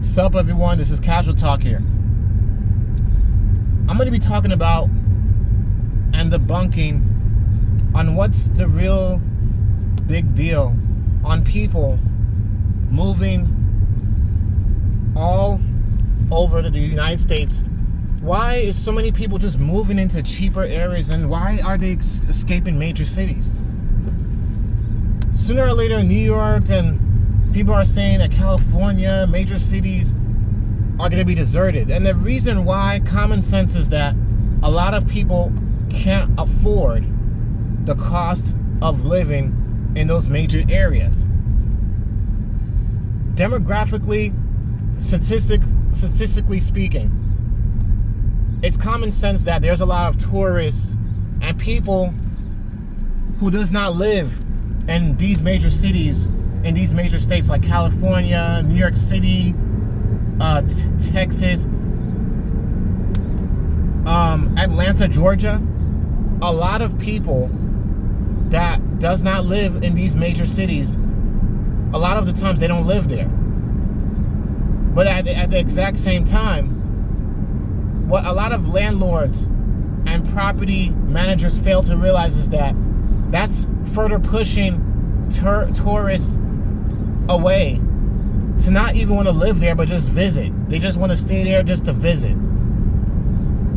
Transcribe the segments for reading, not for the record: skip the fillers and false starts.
Sup everyone, this is Casual Talk here. I'm going to be talking about and debunking on what's the real big deal on people moving all over the United States. Why is so many people just moving into cheaper areas, and why are they escaping major cities? Sooner or later, New York and people are saying that California, major cities are going to be deserted. And the reason why, common sense, is that a lot of people can't afford the cost of living in those major areas. Demographically, statistically speaking, it's common sense that there's a lot of tourists and people who does not live in these major cities, in these major states like California, New York City, Texas, Atlanta, Georgia. A lot of people that does not live in these major cities, a lot of the times they don't live there. But at the exact same time, what a lot of landlords and property managers fail to realize is that that's further pushing tourists away to not even want to live there, but just visit. They just want to stay there just to visit.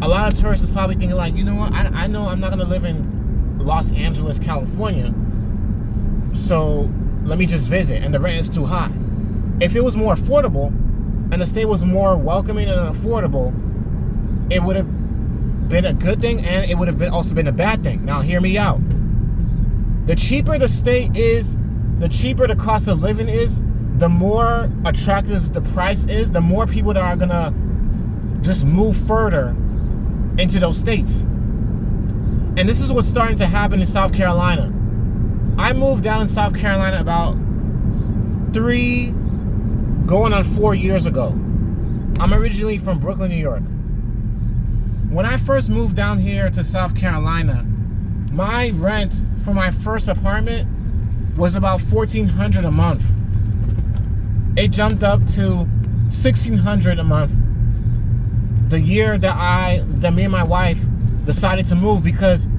A lot of tourists is probably thinking like, you know what, I know I'm not going to live in Los Angeles, California, so let me just visit, and the rent is too high. If it was more affordable and the state was more welcoming and affordable, it would have been a good thing, and it would have also been a bad thing. Now hear me out. The cheaper the state is, the cheaper the cost of living is, the more attractive the price is, the more people that are gonna just move further into those states. And this is what's starting to happen in South Carolina. I moved down in South Carolina about 3 going on 4 years ago. I'm originally from Brooklyn, New York. When I first moved down here to South Carolina, my rent for my first apartment was about $1,400 a month. It jumped up to $1,600 a month the year that me and my wife decided to move, because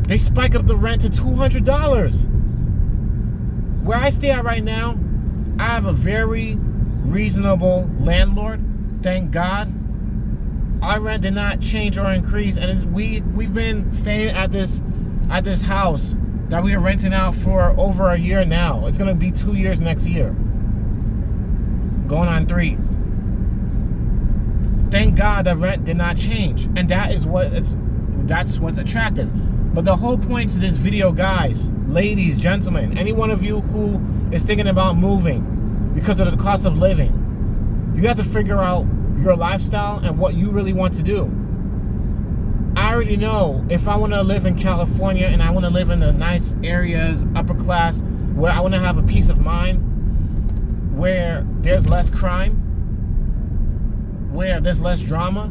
they spike up the rent to $200. Where I stay at right now, I have a very reasonable landlord, thank God. Our rent did not change or increase, and we've been staying at this house that we are renting out for over a year now. It's gonna be 2 years next year, going on 3. Thank God the rent did not change, and that's what's attractive. But the whole point to this video, guys, ladies, gentlemen, any one of you who is thinking about moving because of the cost of living, you have to figure out your lifestyle and what you really want to do. I already know if I want to live in California and I want to live in the nice areas, upper class, where I want to have a peace of mind, where there's less crime, where there's less drama,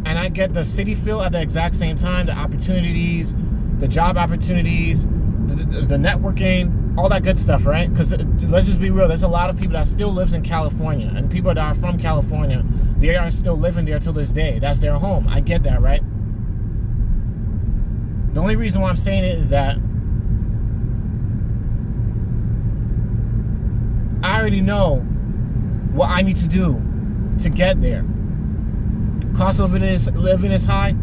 and I get the city feel at the exact same time, the opportunities, the job opportunities, the networking, all that good stuff, right? Because let's just be real, there's a lot of people that still lives in California, and people that are from California, they are still living there till this day. That's their home. I get that, right? The only reason why I'm saying it is that I already know what I need to do to get there. Cost of living is high.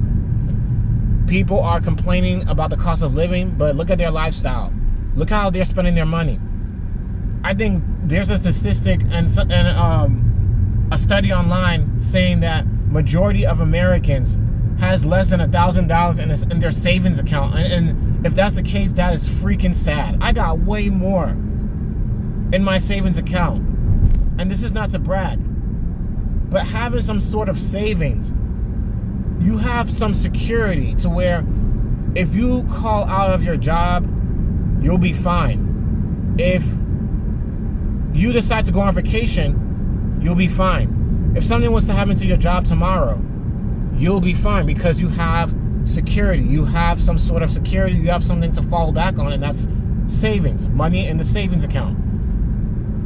People are complaining about the cost of living, but look at their lifestyle. Look how they're spending their money. I think there's a statistic and a study online saying that majority of Americans has less than $1,000 in their savings account. And if that's the case, that is freaking sad. I got way more in my savings account. And this is not to brag, but having some sort of savings, you have some security to where if you call out of your job, you'll be fine. If you decide to go on vacation, you'll be fine. If something was to happen to your job tomorrow, you'll be fine because you have security. You have some sort of security. You have something to fall back on, and that's savings, money in the savings account,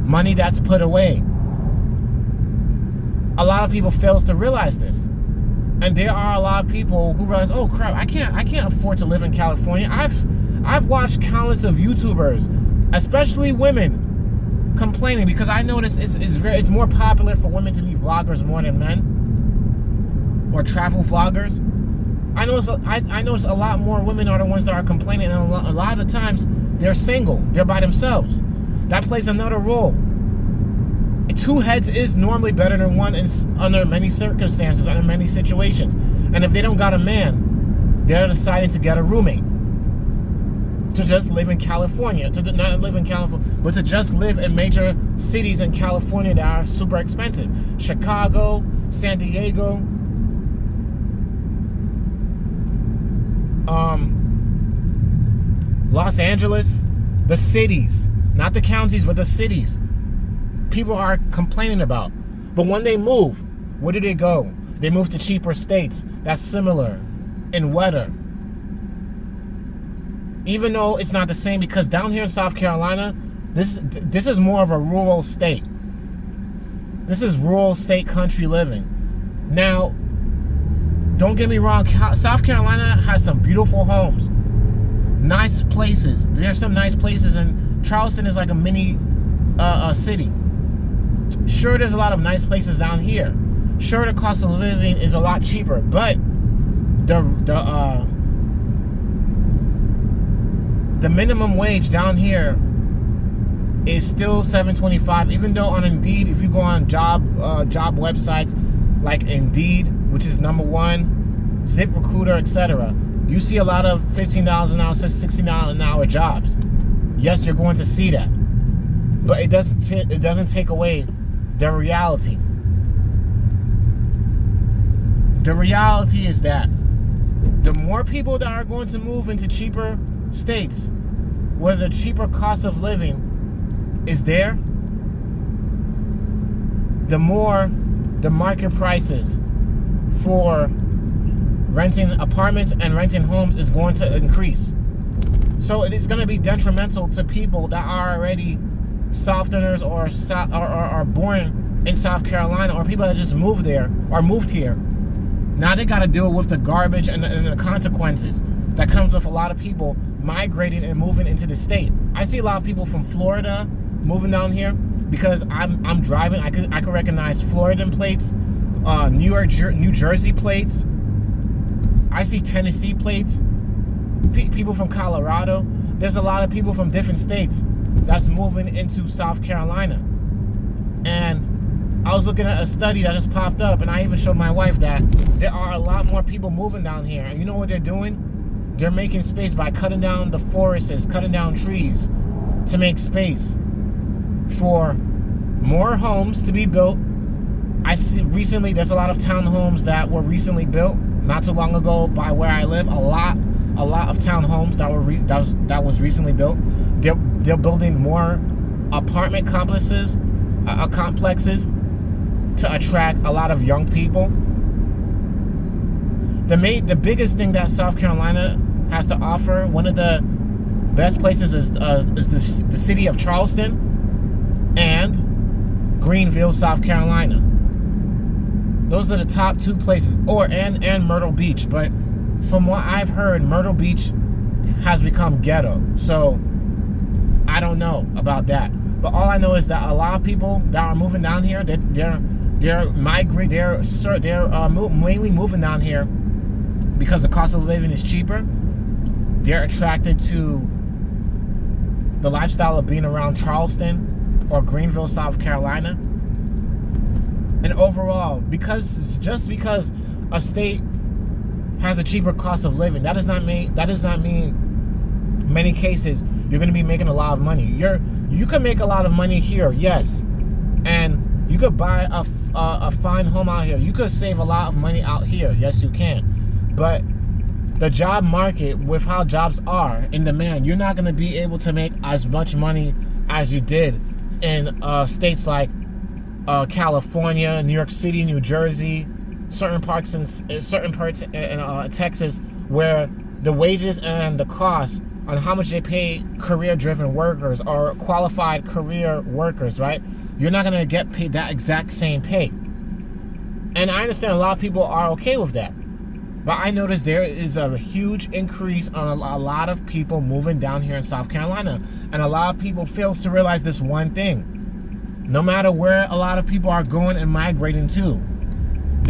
money that's put away. A lot of people fails to realize this. And there are a lot of people who realize, oh crap, I can't afford to live in California. I've watched countless of YouTubers, especially women, complaining because I notice it's more popular for women to be vloggers more than men, or travel vloggers. I notice a lot more women are the ones that are complaining, and a lot of the times they're single, they're by themselves. That plays another role. Two heads is normally better than one under many circumstances, under many situations. And if they don't got a man, they're deciding to get a roommate. To just live in California. To not live in California, but to just live in major cities in California that are super expensive. Chicago, San Diego, Los Angeles. The cities. Not the counties, but the cities. People are complaining about. But when they move, where do they go? They move to cheaper states that's similar in weather. Even though it's not the same, because down here in South Carolina, this is more of a rural state. This is rural state country living. Now, don't get me wrong, South Carolina has some beautiful homes. Nice places. There's some nice places, and Charleston is like a mini city. Sure, there's a lot of nice places down here. Sure, the cost of living is a lot cheaper, but the minimum wage down here is still $7.25. Even though on Indeed, if you go on job websites like Indeed, which is #1, ZipRecruiter, etc., you see a lot of $15 an hour, $16 an hour jobs. Yes, you're going to see that, but it doesn't take away the reality. The reality is that the more people that are going to move into cheaper states, where the cheaper cost of living is there, the more the market prices for renting apartments and renting homes is going to increase. So it is going to be detrimental to people that are already Southerners or are born in South Carolina, or people that just moved there or moved here. Now they got to deal with the garbage and the consequences that comes with a lot of people migrating and moving into the state. I see a lot of people from Florida moving down here because I'm driving. I could recognize Floridan plates, New Jersey plates. I see Tennessee plates. People from Colorado. There's a lot of people from different states that's moving into South Carolina. And I was looking at a study that just popped up, and I even showed my wife that there are a lot more people moving down here. And you know what they're doing? They're making space by cutting down the forests, cutting down trees to make space for more homes to be built. I see recently there's a lot of townhomes that were recently built not too long ago by where I live. A lot of townhomes that was recently built. They're building more apartment complexes to attract a lot of young people. The biggest thing that South Carolina has to offer, one of the best places is the city of Charleston and Greenville, South Carolina. Those are the top two places, and Myrtle Beach. But from what I've heard, Myrtle Beach has become ghetto. So I don't know about that. But all I know is that a lot of people that are moving down here, they're mainly moving down here because the cost of living is cheaper. They're attracted to the lifestyle of being around Charleston or Greenville, South Carolina. And overall, because a state has a cheaper cost of living, that does not mean many cases you're going to be making a lot of money. You can make a lot of money here, yes, and you could buy a fine home out here. You could save a lot of money out here, yes, you can. But the job market, with how jobs are in demand, you're not going to be able to make as much money as you did in states like California, New York City, New Jersey, certain parts in Texas, where the wages and the cost on how much they pay career-driven workers or qualified career workers, right? You're not going to get paid that exact same pay. And I understand a lot of people are okay with that. But I noticed there is a huge increase on a lot of people moving down here in South Carolina. And a lot of people fail to realize this one thing. No matter where a lot of people are going and migrating to,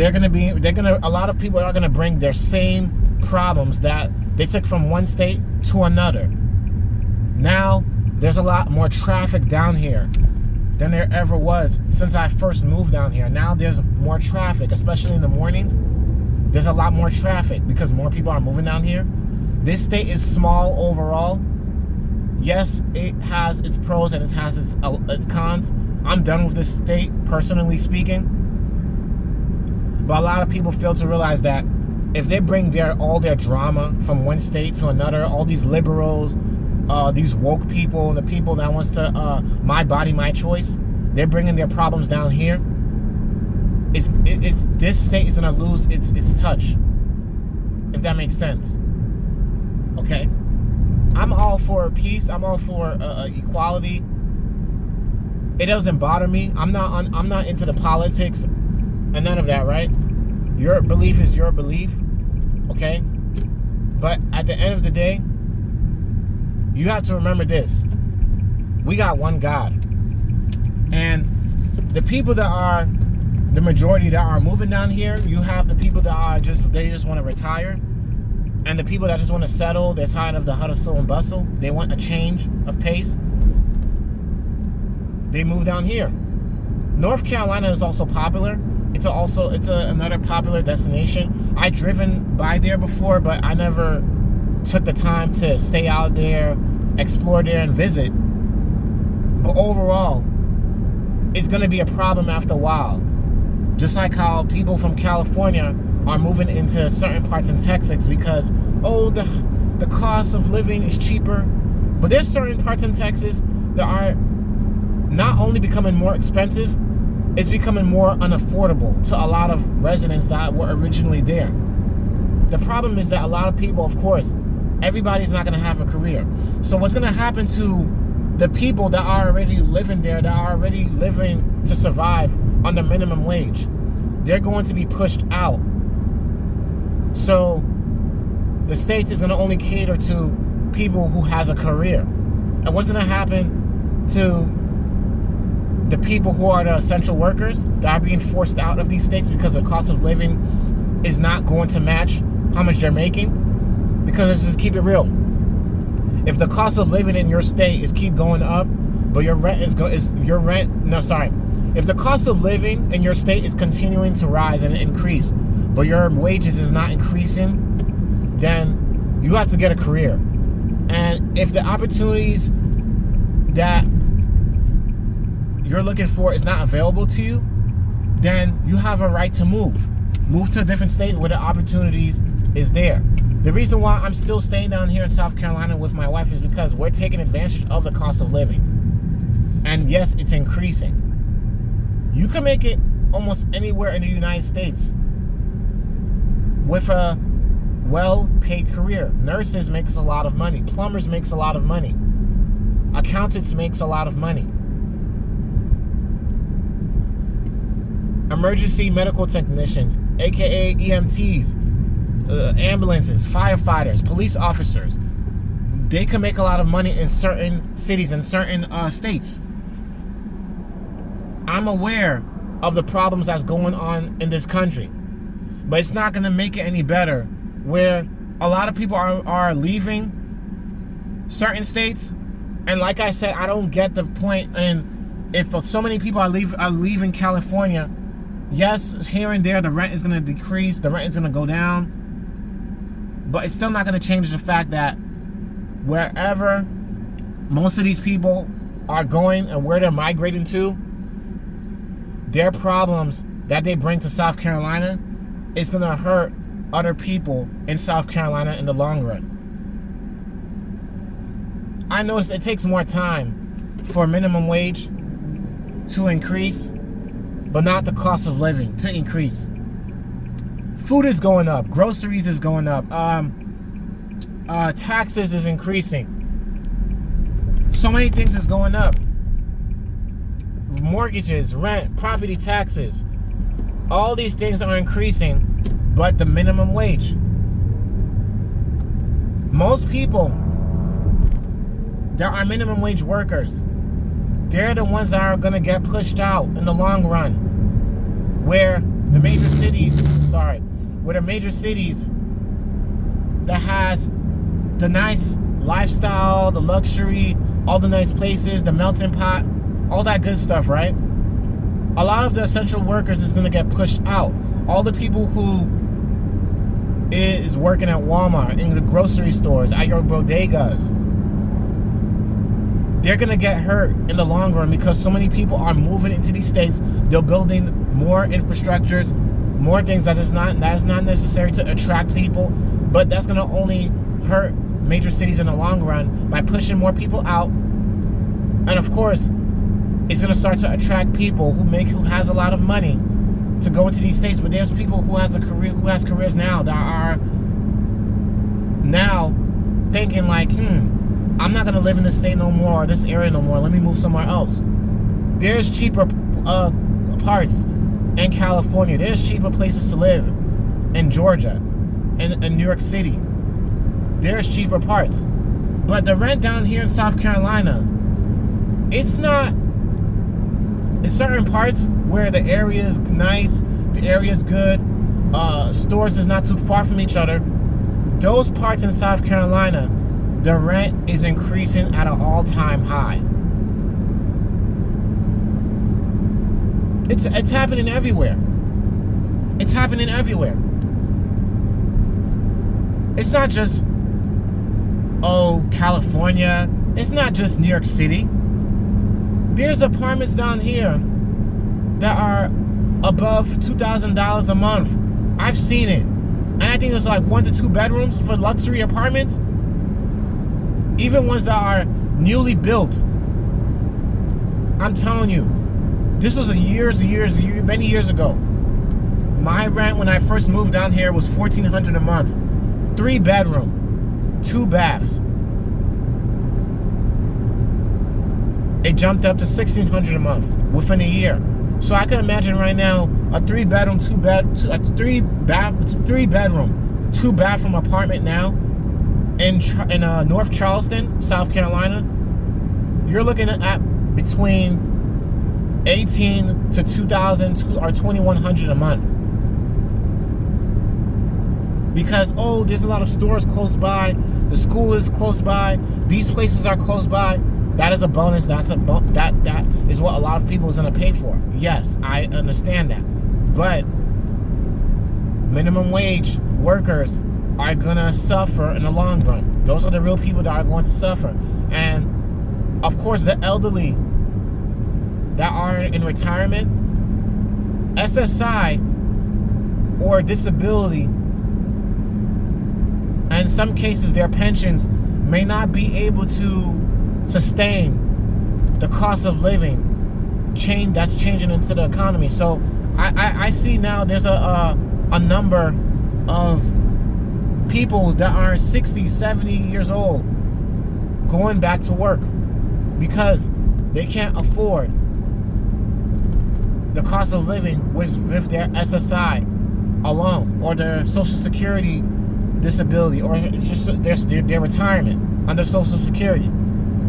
a lot of people are gonna bring their same problems that they took from one state to another. Now, there's a lot more traffic down here than there ever was since I first moved down here. Now there's more traffic, especially in the mornings. There's a lot more traffic because more people are moving down here. This state is small overall. Yes, it has its pros and it has its cons. I'm done with this state, personally speaking. But a lot of people fail to realize that if they bring all their drama from one state to another, all these liberals, these woke people, and the people that wants to my body, my choice, they're bringing their problems down here. This state is gonna lose its touch, if that makes sense. Okay, I'm all for peace. I'm all for equality. It doesn't bother me. I'm not into the politics and none of that. Right? Your belief is your belief. Okay, but at the end of the day, you have to remember this: we got one God, and the people that are the majority that are moving down here, you have the people that are just want to retire, and the people that just want to settle. They're tired of the hustle and bustle. They want a change of pace. They move down here. North Carolina is also popular. It's another popular destination. I've driven by there before, but I never took the time to stay out there, explore there, and visit. But overall, it's going to be a problem after a while. Just like how people from California are moving into certain parts in Texas because, the cost of living is cheaper. But there's certain parts in Texas that are not only becoming more expensive, it's becoming more unaffordable to a lot of residents that were originally there. The problem is that a lot of people, of course, everybody's not going to have a career. So what's going to happen to the people that are already living there, that are already living to survive on the minimum wage? They're going to be pushed out. So the states is going to only cater to people who has a career. And what's going to happen to the people who are the essential workers that are being forced out of these states because the cost of living is not going to match how much they're making? Because let's just keep it real. If the cost of living in your state is keep going up, but your rent if the cost of living in your state is continuing to rise and increase, but your wages is not increasing, then you have to get a career. And if the opportunities that you're looking for is not available to you, then you have a right to move to a different state where the opportunities is there. The reason why I'm still staying down here in South Carolina with my wife is because we're taking advantage of the cost of living. And yes, it's increasing. You can make it almost anywhere in the United States with a well-paid career. Nurses makes a lot of money. Plumbers makes a lot of money. Accountants makes a lot of money. Emergency medical technicians, aka EMTs, ambulances, firefighters, police officers, they can make a lot of money in certain cities and certain states. I'm aware of the problems that's going on in this country, but it's not going to make it any better where a lot of people are leaving certain states. And like I said, I don't get the point. And if so many people are leaving California, yes, here and there the rent is going to decrease, the rent is going to go down, but it's still not going to change the fact that wherever most of these people are going and where they're migrating to, their problems that they bring to South Carolina is going to hurt other people in South Carolina in the long run. I notice it takes more time for minimum wage to increase, but not the cost of living to increase. Food is going up. Groceries is going up. Taxes is increasing. So many things is going up. Mortgages, rent, property taxes. All these things are increasing, but the minimum wage. Most people that are minimum wage workers, they're the ones that are going to get pushed out in the long run. Where the major cities that has the nice lifestyle, the luxury, all the nice places, the melting pot, all that good stuff, right? A lot of the essential workers is going to get pushed out. All the people who is working at Walmart, in the grocery stores, at your bodegas, they're going to get hurt in the long run because so many people are moving into these states. They're building more infrastructures, more things that is not necessary to attract people, but that's going to only hurt major cities in the long run by pushing more people out. And of course, it's going to start to attract people who has a lot of money to go into these states. But there's people who has careers now that are now thinking like, I'm not going to live in this state no more, or this area no more. Let me move somewhere else. There's cheaper parts in California. There's cheaper places to live in Georgia and in New York City. There's cheaper parts. But the rent down here in South Carolina, it's not. In certain parts where the area is nice, the area is good, stores is not too far from each other, those parts in South Carolina, the rent is increasing at an all-time high. It's happening everywhere. It's happening everywhere. It's not just, California. It's not just New York City. There's apartments down here that are above $2,000 a month. I've seen it. And I think it's like 1 to 2 bedrooms for luxury apartments. Even ones that are newly built. I'm telling you, this was many years ago. My rent when I first moved down here was $1,400 a month. 3 bedroom, 2 baths. It jumped up to $1,600 a month within a year. So I can imagine right now a 3 bedroom, 2 bathroom apartment now in North Charleston, South Carolina. You're looking at between $1,800 to $2,000 or $2,100 a month. Because there's a lot of stores close by, the school is close by, these places are close by. That is a bonus. That is what a lot of people is going to pay for. Yes, I understand that. But minimum wage workers are going to suffer in the long run. Those are the real people that are going to suffer. And, of course, the elderly that are in retirement, SSI or disability, and in some cases their pensions may not be able to sustain the cost of living that's changing into the economy. So I see now there's a number of people that are 60, 70 years old going back to work because they can't afford the cost of living with their SSI alone, or their Social Security disability, or just their retirement under Social Security.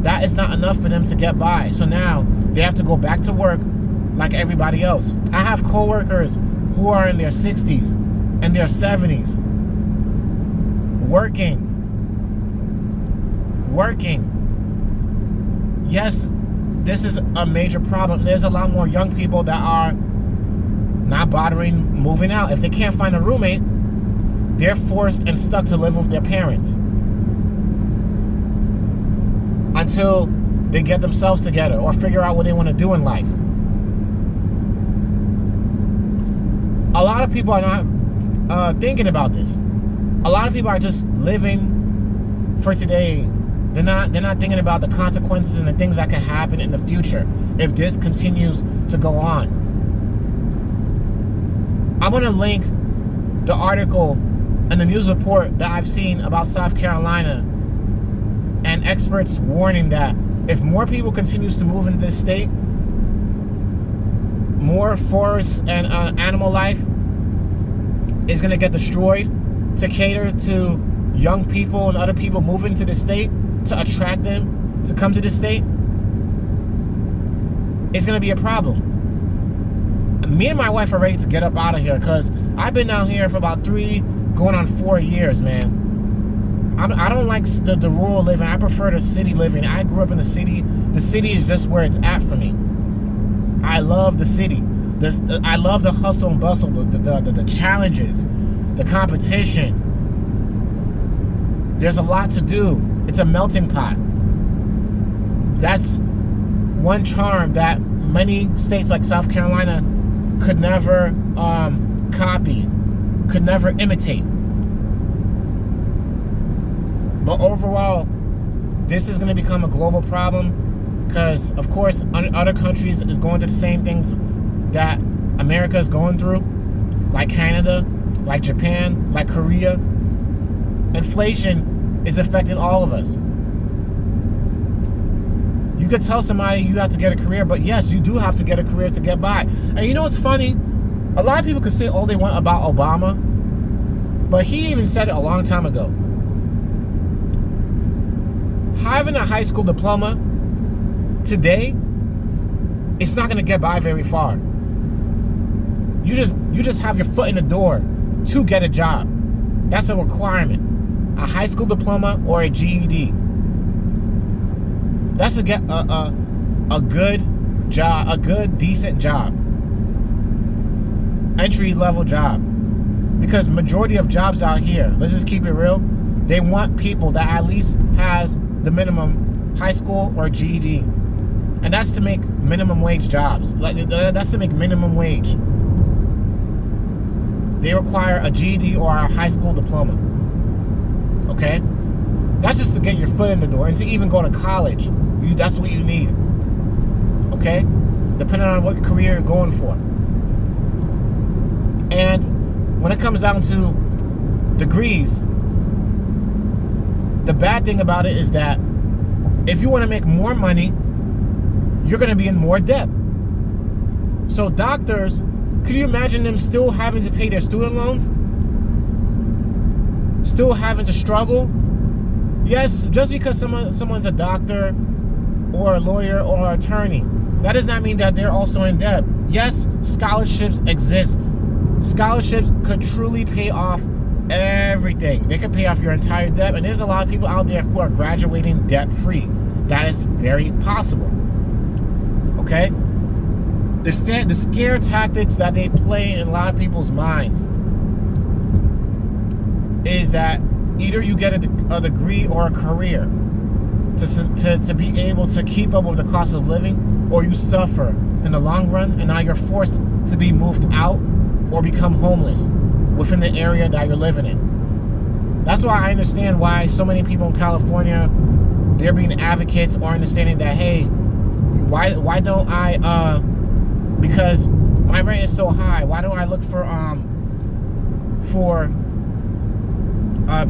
That is not enough for them to get by. So now they have to go back to work like everybody else. I have coworkers who are in their 60s and their 70s working. Yes, this is a major problem. There's a lot more young people that are not bothering moving out. If they can't find a roommate, they're forced and stuck to live with their parents until they get themselves together or figure out what they want to do in life. A lot of people are not thinking about this. A lot of people are just living for today. They're not thinking about the consequences and the things that can happen in the future if this continues to go on. I'm going to link the article and the news report that I've seen about South Carolina, and experts warning that if more people continues to move into this state, more forest and animal life is going to get destroyed to cater to young people and other people moving to the state, to attract them to come to the state, it's going to be a problem. Me and my wife are ready to get up out of here because I've been down here for about 3 going on 4 years, man. I don't like the rural living. I prefer the city living. I grew up in the city. The city is just where it's at for me. I love the city. I love the hustle and bustle, the challenges, the competition. There's a lot to do. It's a melting pot. That's one charm that many states like South Carolina could never copy, could never imitate. But overall, this is going to become a global problem because, of course, other countries is going through the same things that America is going through, like Canada, like Japan, like Korea. Inflation is affecting all of us. You could tell somebody you have to get a career, but yes, you do have to get a career to get by. And you know what's funny? A lot of people could say all they want about Obama, but he even said it a long time ago. Having a high school diploma today, it's not going to get by very far. You just have your foot in the door to get a job. That's a requirement. A high school diploma or a GED. That's to get a good job, a good, decent job. Entry-level job. Because majority of jobs out here, let's just keep it real, they want people that at least has the minimum high school or GED. And that's to make minimum wage jobs. That's to make minimum wage. They require a GED or a high school diploma. Okay? That's just to get your foot in the door. And to even go to college, that's what you need. Okay? Depending on what career you're going for. And when it comes down to degrees, the bad thing about it is that if you want to make more money, you're going to be in more debt. So doctors, could you imagine them still having to pay their student loans? Still having to struggle? Yes, just because someone's a doctor or a lawyer or an attorney, that does not mean that they're also in debt. Yes, scholarships exist. Scholarships could truly pay off everything. They could pay off your entire debt, and there's a lot of people out there who are graduating debt-free. That is very possible. Okay? The scare tactics that they play in a lot of people's minds is that either you get a degree or a career to be able to keep up with the cost of living, or you suffer in the long run, and now you're forced to be moved out or become homeless within the area that you're living in. That's why I understand why so many people in California, they're being advocates or understanding that, hey, why don't I, because my rent is so high, why don't I look for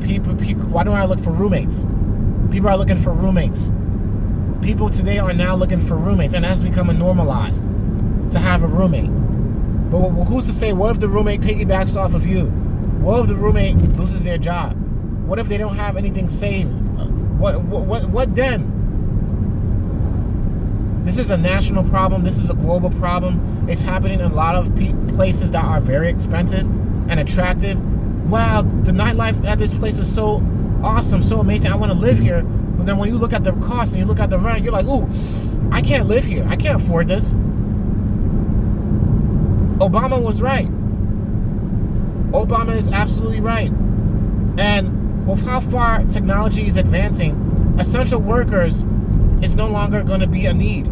people, why don't I look for roommates? People are looking for roommates. People today are now looking for roommates, and that's becoming normalized to have a roommate. But who's to say, what if the roommate piggybacks off of you? What if the roommate loses their job? What if they don't have anything saved? What then? This is a national problem. This is a global problem. It's happening in a lot of places that are very expensive and attractive. Wow, the nightlife at this place is so awesome, so amazing. I want to live here. But then when you look at the cost and you look at the rent, you're like, ooh, I can't live here. I can't afford this. Obama was right. Obama is absolutely right. And with how far technology is advancing, essential workers is no longer going to be a need.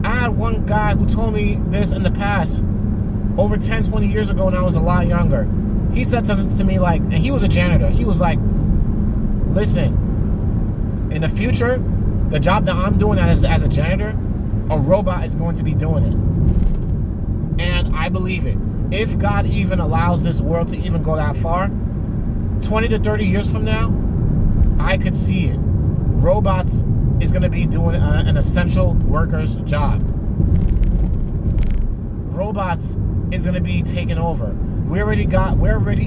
I had one guy who told me this in the past, over 10, 20 years ago when I was a lot younger. He said something to me like, and he was a janitor. He was like, listen, in the future, the job that I'm doing as a janitor, a robot is going to be doing it. And I believe it. If God even allows this world to even go that far, 20 to 30 years from now, I could see it. Robots is going to be doing an essential worker's job. robots is going to be taken over. We're already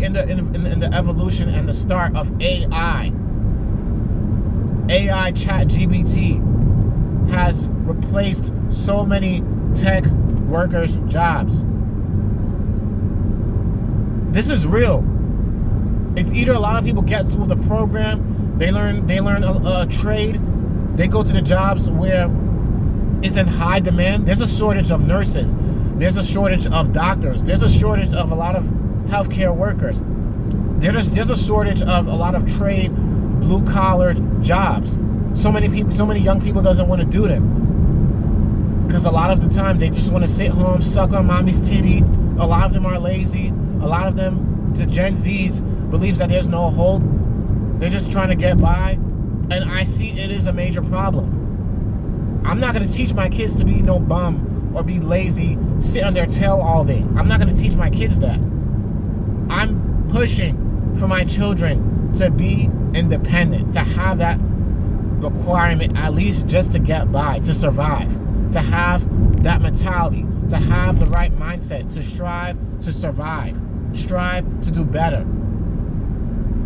in the evolution and the start of AI. AI chat GBT has replaced so many tech workers' jobs. This is real. It's either a lot of people get with the program, they learn a trade, they go to the jobs where it's in high demand. There's a shortage of nurses. There's a shortage of doctors. There's a shortage of a lot of healthcare workers. There's a shortage of a lot of trade, blue-collar jobs. So many young people doesn't want to do them because a lot of the time they just want to sit home, suck on mommy's titty. A lot of them are lazy. A lot of them, the Gen Zs, believes that there's no hope. They're just trying to get by, and I see it is a major problem. I'm not going to teach my kids to be no bum or be lazy, sit on their tail all day. I'm not going to teach my kids that. I'm pushing for my children to be independent, to have that requirement at least just to get by, to survive, to have that mentality, to have the right mindset, to strive to survive, strive to do better.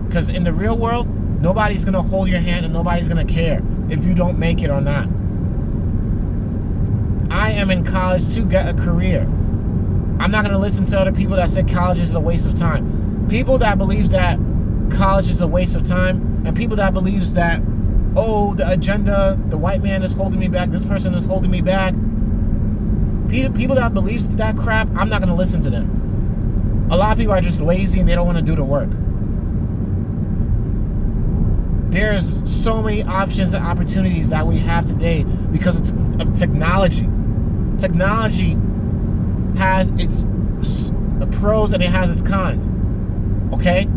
Because in the real world, nobody's going to hold your hand and nobody's going to care if you don't make it or not. I am in college to get a career. I'm not going to listen to other people that say college is a waste of time. People that believes that college is a waste of time, and people that believes that, oh, the agenda, the white man is holding me back, this person is holding me back. People that believes that crap, I'm not going to listen to them. A lot of people are just lazy and they don't want to do the work. There's so many options and opportunities that we have today because of technology. Technology has its pros and it has its cons. Okay?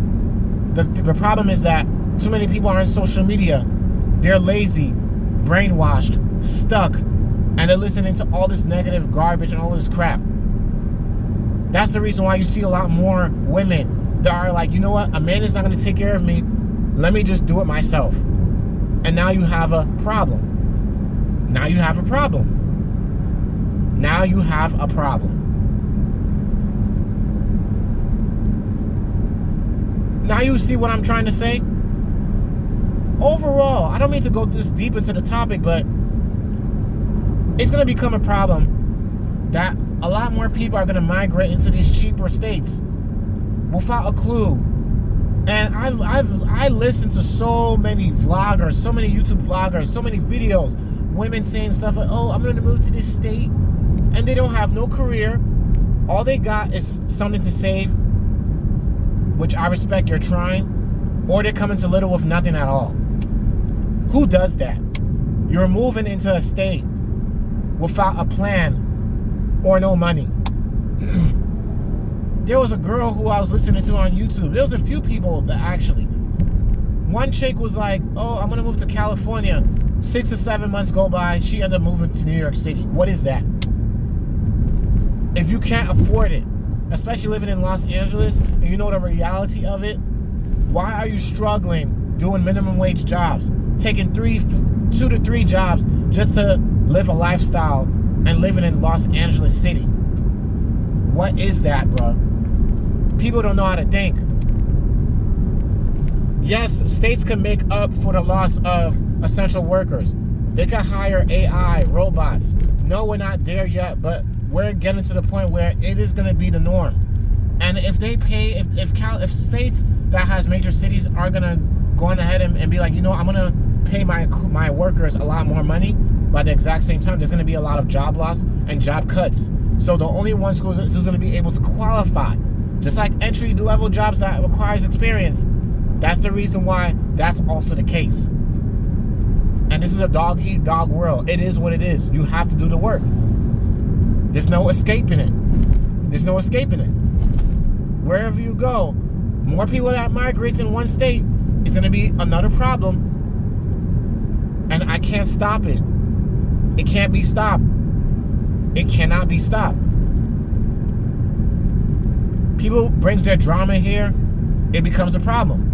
The problem is that too many people are on social media. They're lazy, brainwashed, stuck, and they're listening to all this negative garbage and all this crap. That's the reason why you see a lot more women that are like, you know what? A man is not going to take care of me. Let me just do it myself. And now you have a problem. Now you have a problem. Now you have a problem. Now you see what I'm trying to say? Overall, I don't mean to go this deep into the topic, but it's going to become a problem that a lot more people are going to migrate into these cheaper states without a clue. And I listen to so many vloggers, so many YouTube vloggers, so many videos, women saying stuff like, oh, I'm going to move to this state, and they don't have no career. All they got is something to save, which I respect, you're trying, or they're coming to little with nothing at all. Who does that? You're moving into a state without a plan or no money. There was a girl who I was listening to on YouTube. There was a few people that actually. One chick was like, oh, I'm going to move to California. 6 to 7 months go by. She ended up moving to New York City. What is that? If you can't afford it, especially living in Los Angeles, and you know the reality of it, why are you struggling doing minimum wage jobs? Taking 2 to 3 jobs just to live a lifestyle and living in Los Angeles City. What is that, bro? People don't know how to think. Yes, states can make up for the loss of essential workers. They can hire AI, robots. No, we're not there yet, but we're getting to the point where it is going to be the norm. And if they pay, if states that has major cities are going to go on ahead and be like, you know, I'm going to pay my workers a lot more money, by the exact same time, there's going to be a lot of job loss and job cuts. So the only ones who's going to be able to qualify, just like entry-level jobs that requires experience, that's the reason why that's also the case. And this is a dog-eat-dog world. It is what it is. You have to do the work. There's no escaping it. There's no escaping it. Wherever you go, more people that migrates in one state is going to be another problem. And I can't stop it. It can't be stopped. It cannot be stopped. People brings their drama here, it becomes a problem.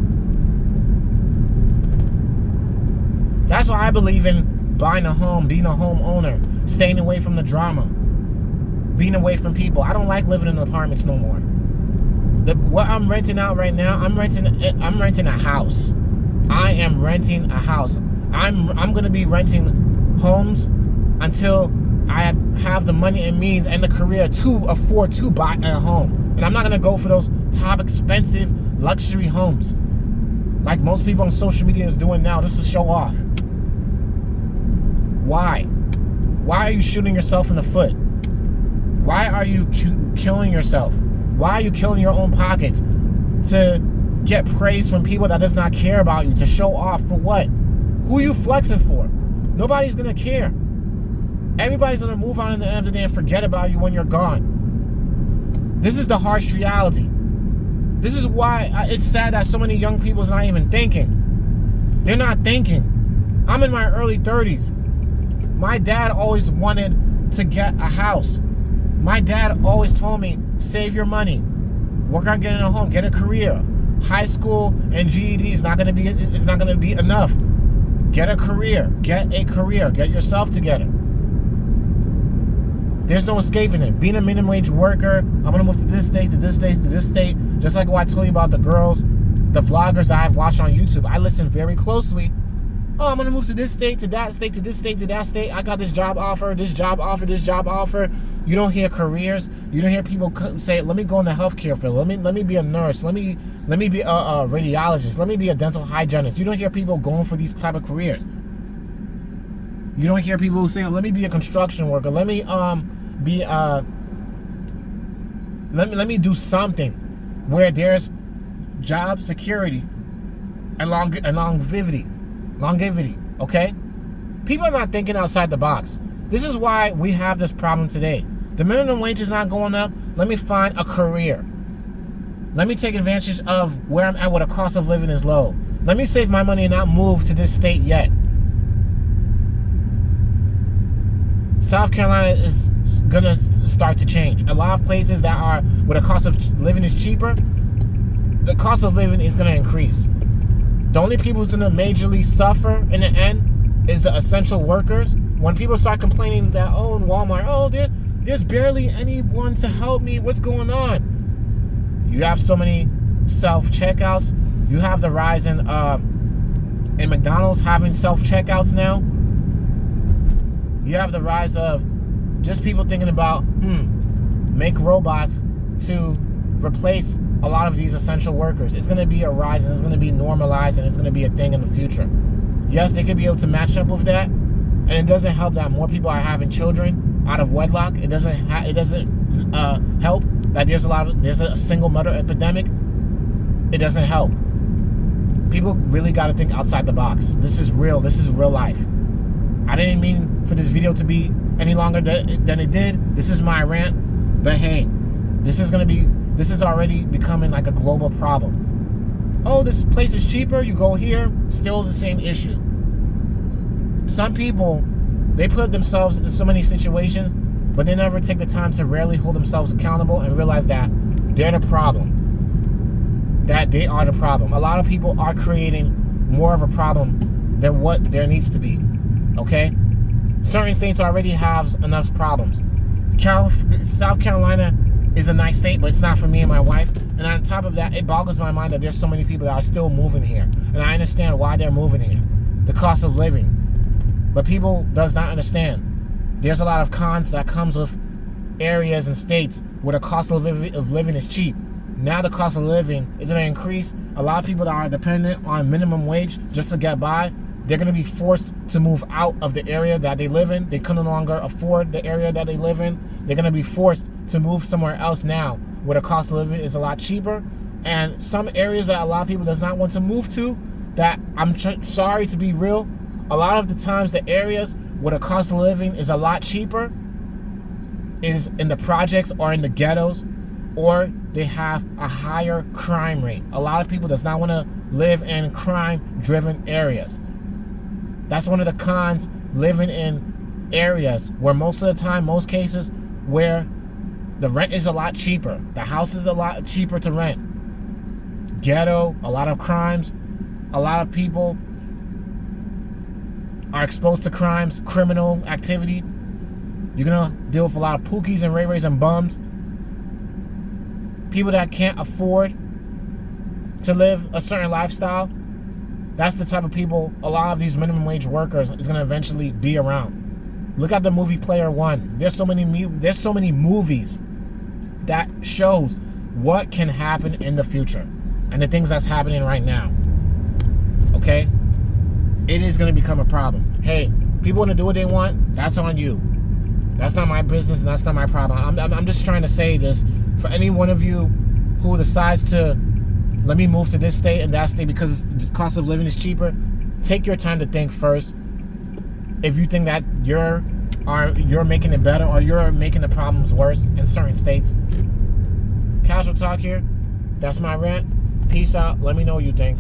That's why I believe in buying a home, being a homeowner, staying away from the drama. being away from people. I don't like living in apartments no more. What I'm renting out right now, I'm renting a house. I am renting a house. I'm gonna be renting homes until I have the money and means and the career to afford to buy a home. And I'm not gonna go for those top expensive luxury homes like most people on social media is doing now just to show off. Why? Why are you shooting yourself in the foot? Why are you killing yourself? Why are you killing your own pockets to get praise from people that does not care about you, to show off for what? Who are you flexing for? Nobody's gonna care. Everybody's gonna move on at the end of the day and forget about you when you're gone. This is the harsh reality. This is why it's sad that so many young people is not even thinking. They're not thinking. I'm in my early 30s. My dad always wanted to get a house. My dad always told me, save your money, work on getting a home, get a career. High school and GED is not gonna be enough. Get a career, get yourself together. There's no escaping it. Being a minimum wage worker, I'm gonna move to this state, to this state, to this state. Just like what I told you about the girls, the vloggers that I've watched on YouTube. I listen very closely. Oh, I'm gonna move to this state, to that state, to this state, to that state. I got this job offer, this job offer, this job offer. You don't hear careers. You don't hear people say, "Let me go in the healthcare field. Let me be a nurse. Let me be a radiologist. Let me be a dental hygienist." You don't hear people going for these type of careers. You don't hear people who say, "Let me be a construction worker. Let me let me do something where there's job security and longevity, okay? People are not thinking outside the box. This is why we have this problem today. The minimum wage is not going up. Let me find a career. Let me take advantage of where I'm at where the cost of living is low. Let me save my money and not move to this state yet. South Carolina is gonna start to change. A lot of places that are where the cost of living is cheaper, the cost of living is gonna increase. The only people who's gonna majorly suffer in the end is the essential workers. When people start complaining that, oh, in Walmart, oh, there's barely anyone to help me, what's going on? You have so many self-checkouts. You have the rise in McDonald's having self-checkouts now. You have the rise of just people thinking about, make robots to replace a lot of these essential workers. It's going to be a rise, and it's going to be normalized, and it's going to be a thing in the future. Yes, they could be able to match up with that, and it doesn't help that more people are having children out of wedlock. It doesn't help that there's a single mother epidemic. It doesn't help. People really got to think outside the box. This is real. This is real life. I didn't mean for this video to be any longer than it did. This is my rant, but hey, this is already becoming like a global problem. Oh, this place is cheaper, you go here, still the same issue. Some people, they put themselves in so many situations, but they never take the time to really hold themselves accountable and realize that they're the problem. That they are the problem. A lot of people are creating more of a problem than what there needs to be. Okay? Certain states already have enough problems. South Carolina is a nice state, but it's not for me and my wife. And on top of that, it boggles my mind that there's so many people that are still moving here. And I understand why they're moving here. The cost of living. But people does not understand. There's a lot of cons that comes with areas and states where the cost of living is cheap. Now the cost of living is going to increase. A lot of people that are dependent on minimum wage just to get by, they're going to be forced to move out of the area that they live in. They can no longer afford the area that they live in. They're going to be forced to move somewhere else now where the cost of living is a lot cheaper. And some areas that a lot of people does not want to move to, that I'm sorry to be real, a lot of the times the areas where the cost of living is a lot cheaper is in the projects or in the ghettos, or they have a higher crime rate. A lot of people does not want to live in crime-driven areas. That's one of the cons, living in areas where most of the time, most cases, where the rent is a lot cheaper. The house is a lot cheaper to rent. Ghetto, a lot of crimes, a lot of people are exposed to crimes, criminal activity. You're going to deal with a lot of pookies and ray-rays and bums. People that can't afford to live a certain lifestyle. That's the type of people a lot of these minimum wage workers is going to eventually be around. Look at the movie Player One. There's so many movies that shows what can happen in the future and the things that's happening right now. Okay? It is going to become a problem. Hey, people want to do what they want. That's on you. That's not my business and that's not my problem. I'm just trying to say this for any one of you who decides to let me move to this state and that state because the cost of living is cheaper. Take your time to think first. If you think that you're making it better or you're making the problems worse in certain states. Casual talk here. That's my rant. Peace out. Let me know what you think.